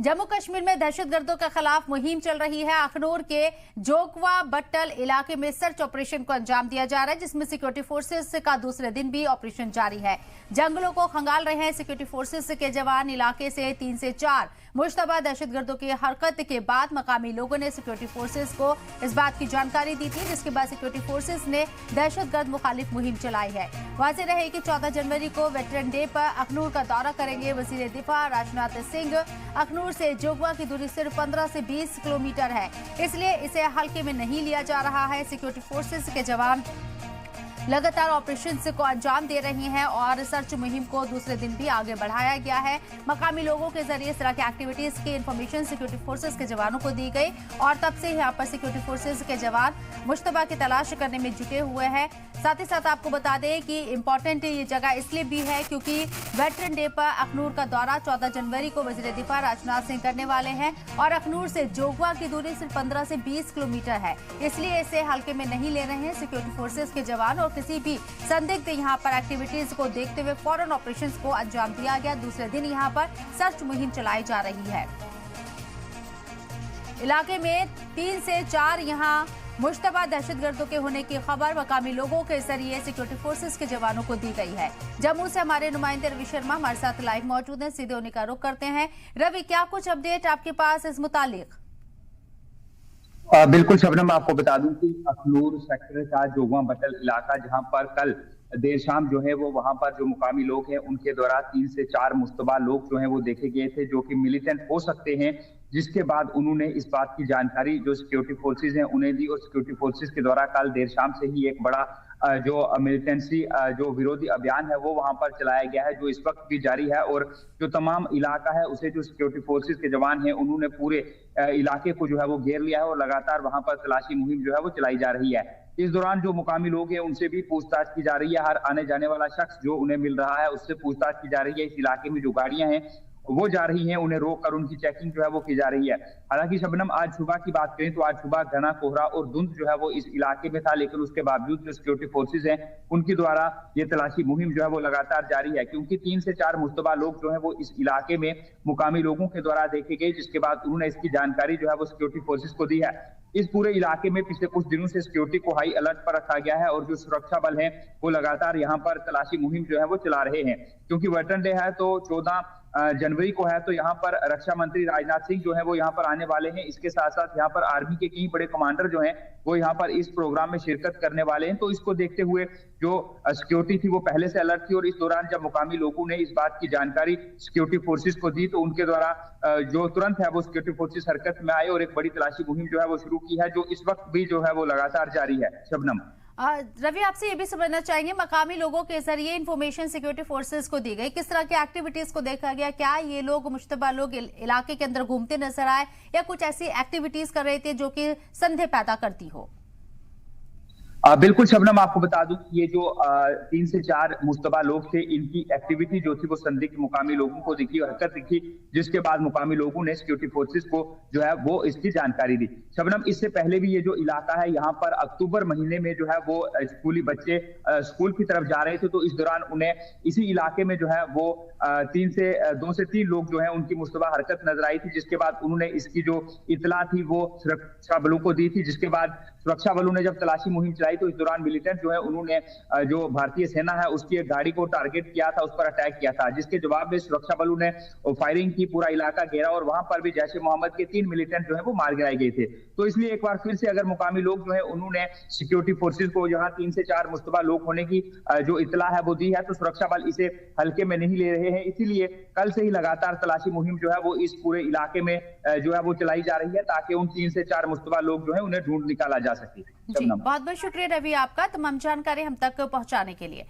जम्मू कश्मीर में दहशतगर्दों के खिलाफ मुहिम चल रही है। अखनूर के जोगवा बट्टल इलाके में सर्च ऑपरेशन को अंजाम दिया जा रहा है, जिसमें सिक्योरिटी फोर्सेस का दूसरे दिन भी ऑपरेशन जारी है। जंगलों को खंगाल रहे हैं सिक्योरिटी फोर्सेस के जवान। इलाके से 3 से 4 मुश्तबा दहशतगर्दों की हरकत के बाद मकामी लोगों ने सिक्योरिटी फोर्सेस को इस बात की जानकारी दी थी, जिसके बाद सिक्योरिटी फोर्सेस ने दहशतगर्द मुखालिफ मुहिम चलाई है। वाज़ेह रहे कि 14 जनवरी को वेटरन डे पर अखनूर का दौरा करेंगे वजीर दिफा राजनाथ सिंह। अखनूर से जोगवा की दूरी सिर्फ 15 से 20 किलोमीटर है, इसलिए इसे हल्के में नहीं लिया जा रहा है। सिक्योरिटी फोर्सेस के जवान लगातार ऑपरेशन को अंजाम दे रही हैं और सर्च मुहिम को दूसरे दिन भी आगे बढ़ाया गया है। मकामी लोगों के जरिए इस तरह की एक्टिविटीज की इंफॉर्मेशन सिक्योरिटी फोर्सेस के जवानों को दी गई और तब से यहाँ पर सिक्योरिटी फोर्सेस के जवान मुश्तबा की तलाश करने में जुटे हुए हैं। साथ ही साथ आपको बता दें कि इम्पोर्टेंट ये जगह इसलिए भी है क्योंकि वेटरन डे पर अखनूर का दौरा 14 जनवरी को वजीर दिफा राजनाथ सिंह करने वाले हैं और अखनूर से जोगवा की दूरी सिर्फ 15 से 20 किलोमीटर है, इसलिए इसे हल्के में नहीं ले रहे हैं सिक्योरिटी फोर्सेस के जवान। और किसी भी संदिग्ध यहाँ पर एक्टिविटीज को देखते हुए फौरन ऑपरेशंस को अंजाम दिया गया। दूसरे दिन यहाँ पर सर्च मुहिम चलाई जा रही है। इलाके में 3 से 4 यहाँ मुश्तबा दहशतगर्दों के होने की खबर मकामी लोगों के जरिए सिक्योरिटी फोर्सेस के जवानों को दी गई है। जम्मू से हमारे नुमाइंदे रवि शर्मा हमारे साथ लाइव मौजूद हैं, सीधे उन्हीं का रुख करते हैं। रवि, क्या कुछ अपडेट आपके पास इस मुतालिक? बिल्कुल शबनम, आपको बता दूं कि अखनूर सेक्टर का जोगवा बट्टल इलाका, जहां पर कल देर शाम जो है वो वहां पर जो मुकामी लोग हैं उनके द्वारा 3 से 4 मुश्तबा लोग जो हैं वो देखे गए थे, जो कि मिलिटेंट हो सकते हैं। जिसके बाद उन्होंने इस बात की जानकारी जो सिक्योरिटी फोर्सेज हैं उन्हें दी और सिक्योरिटी फोर्सेज के द्वारा कल देर शाम से ही एक बड़ा जो मिलिटेंसी जो विरोधी अभियान है वो वहां पर चलाया गया है, जो इस वक्त भी जारी है। और जो तमाम इलाका है उसे जो सिक्योरिटी फोर्सेज के जवान हैं उन्होंने पूरे इलाके को जो है वो घेर लिया है और लगातार वहां पर तलाशी मुहिम जो है वो चलाई जा रही है। इस दौरान जो मुकामी लोग हैं उनसे भी पूछताछ की जा रही है। हर आने जाने वाला शख्स जो उन्हें मिल रहा है उससे पूछताछ की जा रही है। इस इलाके में जो गाड़ियां हैं वो जा रही हैं, उन्हें रोक कर उनकी चेकिंग जो है वो की जा रही है। हालांकि शबनम, आज सुबह की बात करें तो आज सुबह घना कोहरा और धुंध जो है वो इस इलाके में था, लेकिन उसके बावजूद जो सिक्योरिटी फोर्सेज हैं उनके द्वारा ये तलाशी मुहिम जो है वो लगातार जारी है, क्योंकि 3 से 4 मुश्तबा लोग जो है वो इस इलाके में मुकामी लोगों के द्वारा देखे गए, जिसके बाद उन्होंने इसकी जानकारी जो है वो सिक्योरिटी फोर्सेज को दी है। इस पूरे इलाके में पिछले कुछ दिनों से सिक्योरिटी को हाई अलर्ट पर रखा गया है और जो सुरक्षा बल हैं वो लगातार यहाँ पर तलाशी मुहिम जो है वो चला रहे हैं। क्योंकि वेटरन डे है तो 14 जनवरी को है, तो यहाँ पर रक्षा मंत्री राजनाथ सिंह जो है वो यहाँ पर आने वाले हैं। इसके साथ साथ यहाँ पर आर्मी के कई बड़े कमांडर जो हैं वो यहाँ पर इस प्रोग्राम में शिरकत करने वाले हैं। तो इसको देखते हुए जो सिक्योरिटी थी वो पहले से अलर्ट थी और इस दौरान जब मुकामी लोगों ने इस बात की जानकारी सिक्योरिटी फोर्सेस को दी तो उनके द्वारा जो तुरंत है वो सिक्योरिटी फोर्सेस हरकत में आए और एक बड़ी तलाशी मुहिम जो है वो शुरू की है, जो इस वक्त भी जो है वो लगातार जारी है। शबनम, रवि, आपसे ये भी समझना चाहेंगे, मकामी लोगों के जरिए इंफॉर्मेशन सिक्योरिटी फोर्सेस को दी गई, किस तरह की एक्टिविटीज को देखा गया? क्या ये लोग मुश्तबा लोग इलाके के अंदर घूमते नजर आए या कुछ ऐसी एक्टिविटीज कर रहे थे जो कि संदेह पैदा करती हो? बिल्कुल शबनम, आपको बता दूं कि ये जो 3 से 4 मुश्तबा लोग थे, इनकी एक्टिविटी जो थी वो संदिग्ध मुकामी लोगों को दिखी, हरकत दिखी, जिसके बाद मुकामी लोगों ने सिक्योरिटी फोर्सेस को जो है वो इसकी जानकारी दी। शबनम, इससे पहले भी ये जो इलाका है यहाँ पर अक्टूबर महीने में जो है वो स्कूली बच्चे स्कूल की तरफ जा रहे थे, तो इस दौरान उन्हें इसी इलाके में जो है वो 2 से 3 लोग जो है उनकी मुश्तबा हरकत नजर आई थी, जिसके बाद उन्होंने इसकी जो इतला थी वो सुरक्षा बलों को दी थी। जिसके बाद सुरक्षा बलों ने जब तलाशी मुहिम चलाई तो इस दौरान मिलिटेंट जो है उन्होंने जो भारतीय सेना है उसकी एक गाड़ी को टारगेट किया था, उस पर अटैक किया था, जिसके जवाब में सुरक्षा बलों ने फायरिंग की, पूरा इलाका घेरा और वहां पर भी जैश ए मोहम्मद के 3 मिलिटेंट जो है वो मार गिराए गए थे। तो इसलिए एक बार फिर से अगर मुकामी लोग जो है उन्होंने सिक्योरिटी फोर्सेज को यहाँ 3 से 4 मुश्तबा लोग होने की जो इतला है वो दी है, तो सुरक्षा बल इसे हल्के में नहीं ले रहे हैं। इसीलिए कल से ही लगातार तलाशी मुहिम जो है वो इस पूरे इलाके में जो है वो चलाई जा रही है, ताकि उन 3 से 4 मुश्तबा लोग जो है उन्हें ढूंढ निकाला जा सके। जी, बहुत बहुत शुक्रिया रवि आपका तमाम जानकारी हम तक पहुंचाने के लिए।